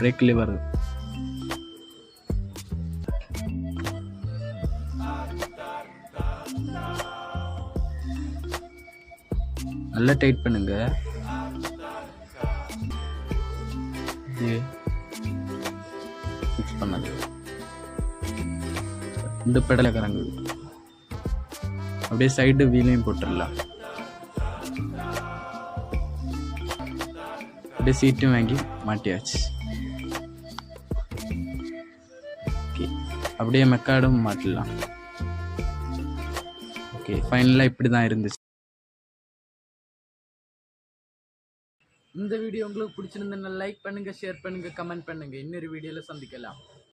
Break liver. நல்லா tight பண்ணுங்க. Fix பண்ணது. இந்த பெடலை கறங்குது. அப்படியே சைடு வீலையும் போட்டுடலாம். அப்படியே சீட்டும் வாங்கி மாட்டியாச்சு. ஓகே, அப்படியே மெக்காடும் மாட்டிடலாம். ஓகே, ஃபைனலாக இப்படி தான் இருந்துச்சு. இந்த வீடியோ உங்களுக்கு பிடிச்சிருந்தா லைக் பண்ணுங்க, ஷேர் பண்ணுங்க, கமெண்ட் பண்ணுங்க. இன்னொரு வீடியோல சந்திக்கலாம்.